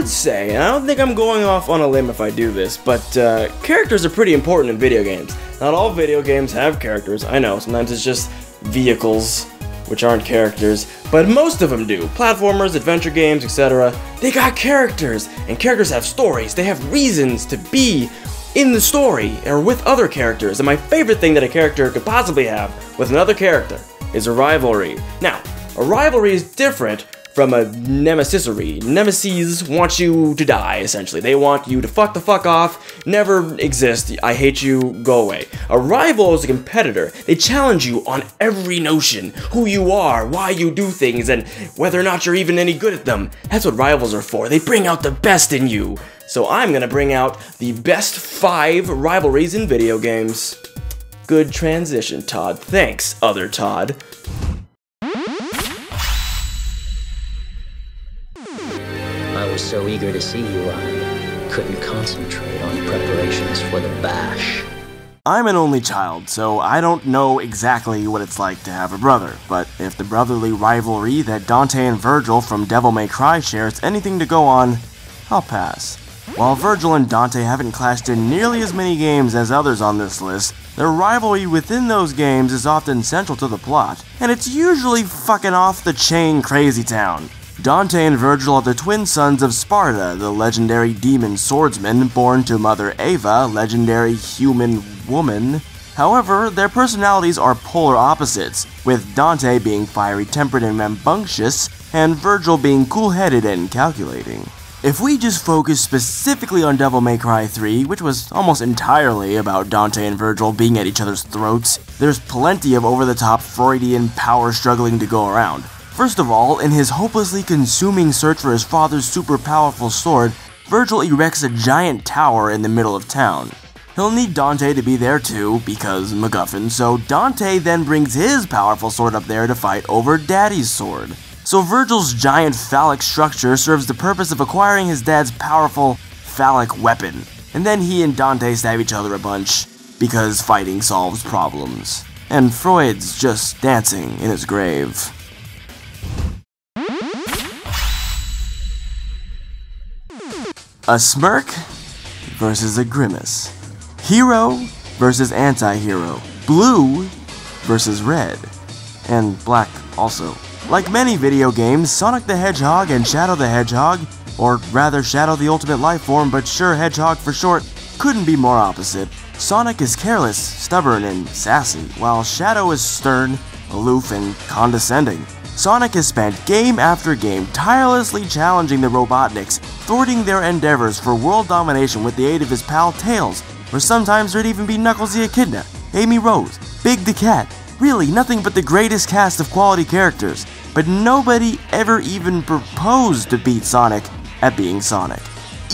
would say, and I don't think I'm going off on a limb if I do this, but characters are pretty important in video games. Not all video games have characters, I know, sometimes it's just vehicles, which aren't characters, but most of them do. Platformers, adventure games, etc. They got characters, and characters have stories. They have reasons to be in the story, or with other characters, and my favorite thing that a character could possibly have with another character is a rivalry. Now, a rivalry is different from a nemesisery. Nemesis want you to die, essentially. They want you to fuck the fuck off, never exist, I hate you, go away. A rival is a competitor. They challenge you on every notion, who you are, why you do things, and whether or not you're even any good at them. That's what rivals are for. They bring out the best in you. So I'm gonna bring out the best 5 rivalries in video games. Good transition, Todd. Thanks, other Todd. I was so eager to see you, I couldn't concentrate on preparations for the bash. I'm an only child, so I don't know exactly what it's like to have a brother, but if the brotherly rivalry that Dante and Vergil from Devil May Cry share is anything to go on, I'll pass. While Vergil and Dante haven't clashed in nearly as many games as others on this list, their rivalry within those games is often central to the plot, and it's usually fucking off the chain crazy town. Dante and Vergil are the twin sons of Sparta, the legendary demon swordsman born to Mother Ava, legendary human woman. However, their personalities are polar opposites, with Dante being fiery-tempered and rambunctious, and Vergil being cool-headed and calculating. If we just focus specifically on Devil May Cry 3, which was almost entirely about Dante and Vergil being at each other's throats, there's plenty of over-the-top Freudian power struggling to go around. First of all, in his hopelessly consuming search for his father's super powerful sword, Vergil erects a giant tower in the middle of town. He'll need Dante to be there too, because MacGuffin, so Dante then brings his powerful sword up there to fight over Daddy's sword. So Vergil's giant phallic structure serves the purpose of acquiring his dad's powerful phallic weapon, and then he and Dante stab each other a bunch, because fighting solves problems. And Freud's just dancing in his grave. A smirk versus a grimace. Hero versus anti-hero. Blue versus red. And black also. Like many video games, Sonic the Hedgehog and Shadow the Hedgehog, or rather Shadow the Ultimate Lifeform, but sure Hedgehog for short, couldn't be more opposite. Sonic is careless, stubborn, and sassy, while Shadow is stern, aloof, and condescending. Sonic has spent game after game tirelessly challenging the Robotniks, thwarting their endeavors for world domination with the aid of his pal Tails, or sometimes there'd even be Knuckles the Echidna, Amy Rose, Big the Cat, really nothing but the greatest cast of quality characters, but nobody ever even proposed to beat Sonic at being Sonic.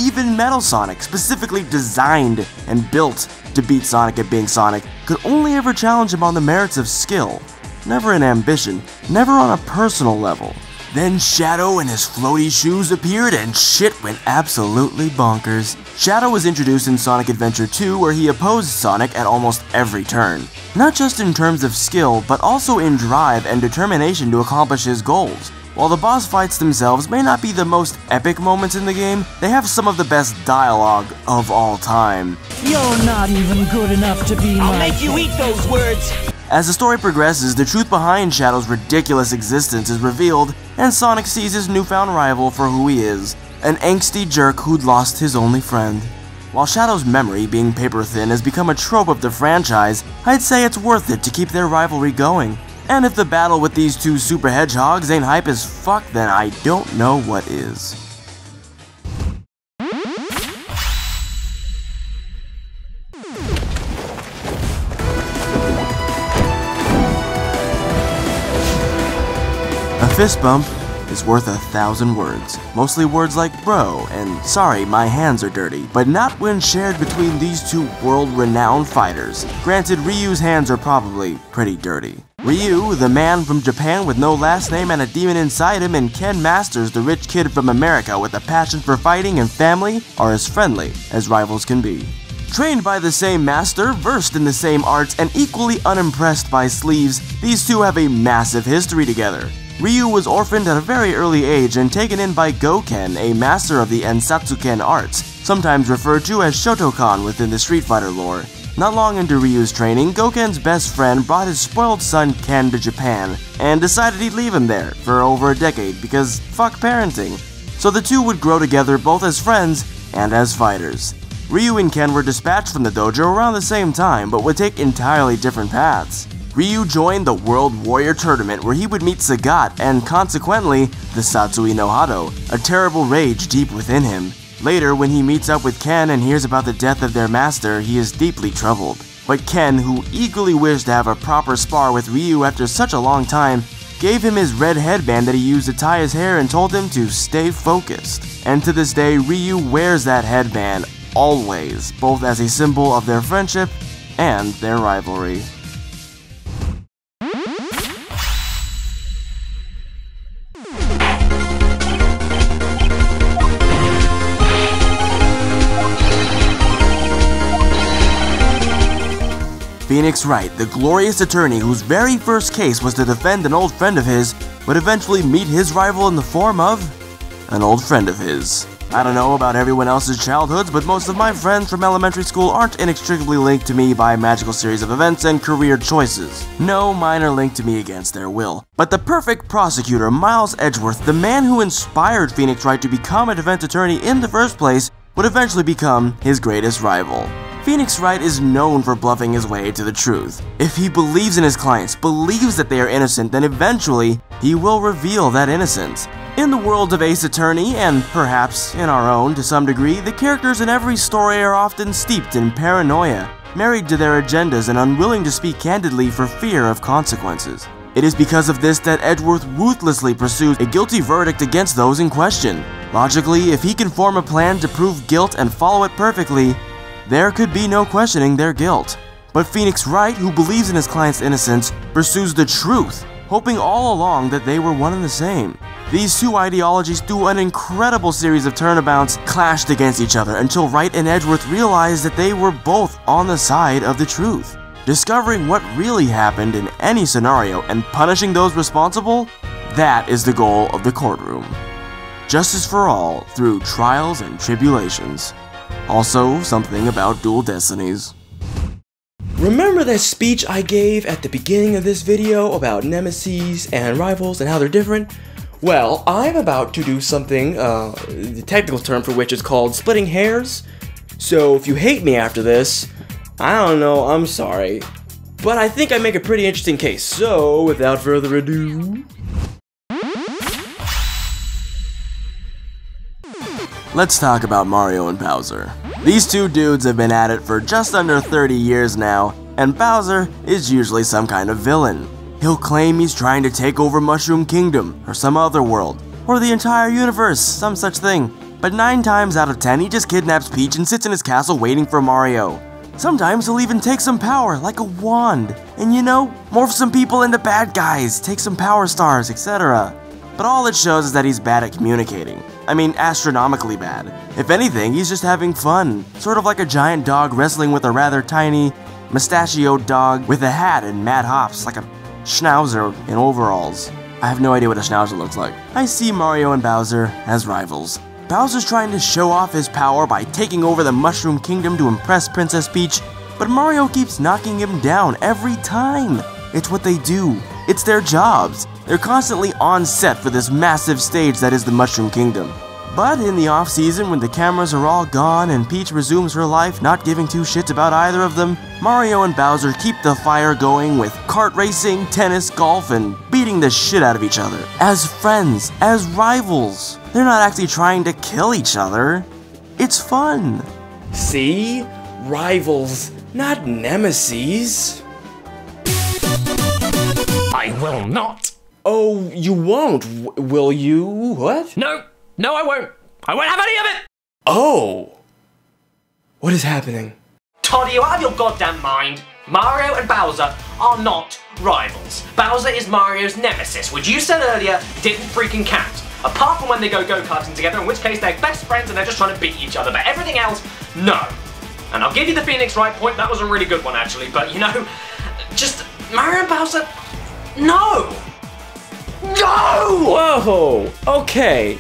Even Metal Sonic, specifically designed and built to beat Sonic at being Sonic, could only ever challenge him on the merits of skill. Never in ambition, never on a personal level. Then Shadow and his floaty shoes appeared and shit went absolutely bonkers. Shadow was introduced in Sonic Adventure 2 where he opposed Sonic at almost every turn. Not just in terms of skill, but also in drive and determination to accomplish his goals. While the boss fights themselves may not be the most epic moments in the game, they have some of the best dialogue of all time. You're not even good enough to be I'll make you eat those words! As the story progresses, the truth behind Shadow's ridiculous existence is revealed, and Sonic sees his newfound rival for who he is, an angsty jerk who'd lost his only friend. While Shadow's memory, being paper-thin, has become a trope of the franchise, I'd say it's worth it to keep their rivalry going. And if the battle with these two super hedgehogs ain't hype as fuck, then I don't know what is. A fist bump is worth 1,000 words. Mostly words like bro and sorry my hands are dirty, but not when shared between these two world-renowned fighters. Granted, Ryu's hands are probably pretty dirty. Ryu, the man from Japan with no last name and a demon inside him, and Ken Masters, the rich kid from America with a passion for fighting and family, are as friendly as rivals can be. Trained by the same master, versed in the same arts, and equally unimpressed by sleeves, these two have a massive history together. Ryu was orphaned at a very early age and taken in by Goken, a master of the Ensatsuken arts, sometimes referred to as Shotokan within the Street Fighter lore. Not long into Ryu's training, Goken's best friend brought his spoiled son Ken to Japan, and decided he'd leave him there for over a decade because fuck parenting. So the two would grow together both as friends and as fighters. Ryu and Ken were dispatched from the dojo around the same time, but would take entirely different paths. Ryu joined the World Warrior Tournament where he would meet Sagat and consequently the Satsui no Hado, a terrible rage deep within him. Later, when he meets up with Ken and hears about the death of their master, he is deeply troubled. But Ken, who eagerly wished to have a proper spar with Ryu after such a long time, gave him his red headband that he used to tie his hair and told him to stay focused. And to this day, Ryu wears that headband always, both as a symbol of their friendship and their rivalry. Phoenix Wright, the glorious attorney whose very first case was to defend an old friend of his, would eventually meet his rival in the form of an old friend of his. I don't know about everyone else's childhoods, but most of my friends from elementary school aren't inextricably linked to me by a magical series of events and career choices. No, mine are linked to me against their will. But the perfect prosecutor, Miles Edgeworth, the man who inspired Phoenix Wright to become a defense attorney in the first place, would eventually become his greatest rival. Phoenix Wright is known for bluffing his way to the truth. If he believes in his clients, believes that they are innocent, then eventually he will reveal that innocence. In the world of Ace Attorney, and perhaps in our own to some degree, the characters in every story are often steeped in paranoia, married to their agendas and unwilling to speak candidly for fear of consequences. It is because of this that Edgeworth ruthlessly pursues a guilty verdict against those in question. Logically, if he can form a plan to prove guilt and follow it perfectly, there could be no questioning their guilt. But Phoenix Wright, who believes in his client's innocence, pursues the truth, hoping all along that they were one and the same. These two ideologies, through an incredible series of turnabouts, clashed against each other until Wright and Edgeworth realized that they were both on the side of the truth. Discovering what really happened in any scenario and punishing those responsible, that is the goal of the courtroom. Justice for all through trials and tribulations. Also, something about dual destinies. Remember that speech I gave at the beginning of this video about nemesis and rivals and how they're different? Well, I'm about to do something, the technical term for which is called splitting hairs. So if you hate me after this, I don't know, I'm sorry. But I think I make a pretty interesting case, so without further ado... Let's talk about Mario and Bowser. These two dudes have been at it for just under 30 years now, and Bowser is usually some kind of villain. He'll claim he's trying to take over Mushroom Kingdom, or some other world, or the entire universe, some such thing. But 9 times out of 10, he just kidnaps Peach and sits in his castle waiting for Mario. Sometimes he'll even take some power, like a wand, and you know, morph some people into bad guys, take some power stars, etc. But all it shows is that he's bad at communicating. I mean, astronomically bad. If anything, he's just having fun. Sort of like a giant dog wrestling with a rather tiny, mustachioed dog with a hat and mad hops, like a schnauzer in overalls. I have no idea what a schnauzer looks like. I see Mario and Bowser as rivals. Bowser's trying to show off his power by taking over the Mushroom Kingdom to impress Princess Peach, but Mario keeps knocking him down every time. It's what they do. It's their jobs. They're constantly on set for this massive stage that is the Mushroom Kingdom. But in the off-season, when the cameras are all gone and Peach resumes her life not giving two shits about either of them, Mario and Bowser keep the fire going with kart racing, tennis, golf, and beating the shit out of each other. As friends, as rivals. They're not actually trying to kill each other. It's fun. See? Rivals, not nemesis. I will not. Oh, you won't, will you? What? No, I won't. I won't have any of it. Oh. What is happening? Todd, are you out of your goddamn mind? Mario and Bowser are not rivals. Bowser is Mario's nemesis, which you said earlier didn't freaking count. Apart from when they go go-karting together, in which case they're best friends and they're just trying to beat each other, but everything else, no. And I'll give you the Phoenix Wright point, that was a really good one actually, but you know, just Mario and Bowser, no! No! So, okay,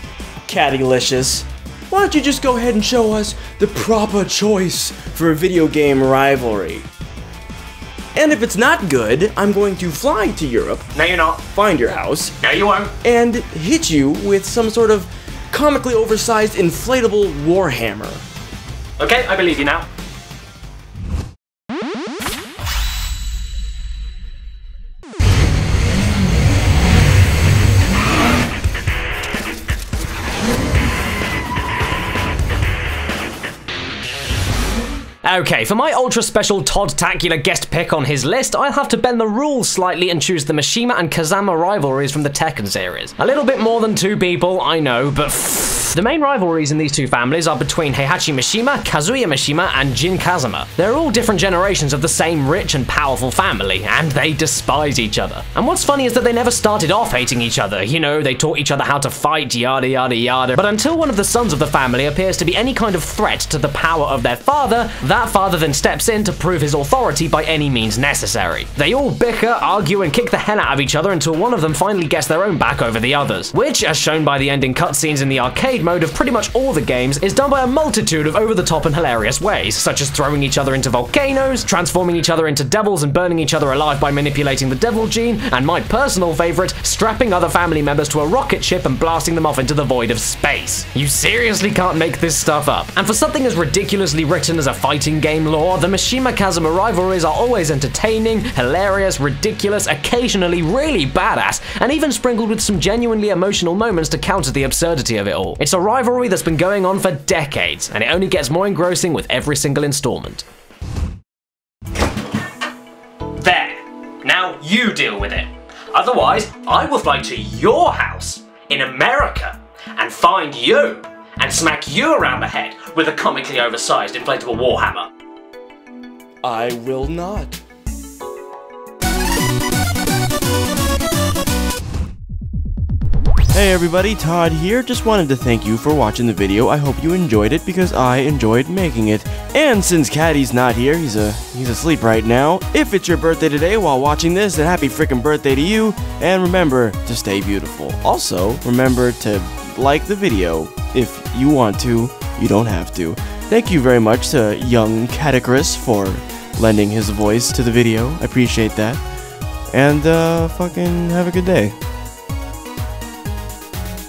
Caddylicious, why don't you just go ahead and show us the proper choice for a video game rivalry? And if it's not good, I'm going to fly to Europe. No, you're not. Find your house. No, you won't. And hit you with some sort of comically oversized inflatable warhammer. Okay, I believe you now. Okay, for my ultra special Todd-tacular guest pick on his list, I'll have to bend the rules slightly and choose the Mishima and Kazama rivalries from the Tekken series. A little bit more than 2 people, I know, but the main rivalries in these 2 families are between Heihachi Mishima, Kazuya Mishima, and Jin Kazama. They're all different generations of the same rich and powerful family, and they despise each other. And what's funny is that they never started off hating each other. You know, they taught each other how to fight, yada yada yada. But until one of the sons of the family appears to be any kind of threat to the power of their father, that father then steps in to prove his authority by any means necessary. They all bicker, argue, and kick the hell out of each other until one of them finally gets their own back over the others, which, as shown by the ending cutscenes in the arcade mode of pretty much all the games, is done by a multitude of over-the-top and hilarious ways, such as throwing each other into volcanoes, transforming each other into devils and burning each other alive by manipulating the devil gene, and my personal favorite, strapping other family members to a rocket ship and blasting them off into the void of space. You seriously can't make this stuff up. And for something as ridiculously written as a fighting game lore, the Mishima-Kazama rivalries are always entertaining, hilarious, ridiculous, occasionally really badass, and even sprinkled with some genuinely emotional moments to counter the absurdity of it all. It's a rivalry that's been going on for decades, and it only gets more engrossing with every single installment. There. Now you deal with it. Otherwise, I will fly to your house in America and find you and smack you around the head with a comically oversized inflatable warhammer. I will not. Hey everybody, Todd here. Just wanted to thank you for watching the video. I hope you enjoyed it because I enjoyed making it. And since Caddy's not here, he's asleep right now. If it's your birthday today while watching this, then happy freaking birthday to you. And remember to stay beautiful. Also, remember to like the video if you want to. You don't have to. Thank you very much to young Caddicarus for lending his voice to the video. I appreciate that. And fucking have a good day.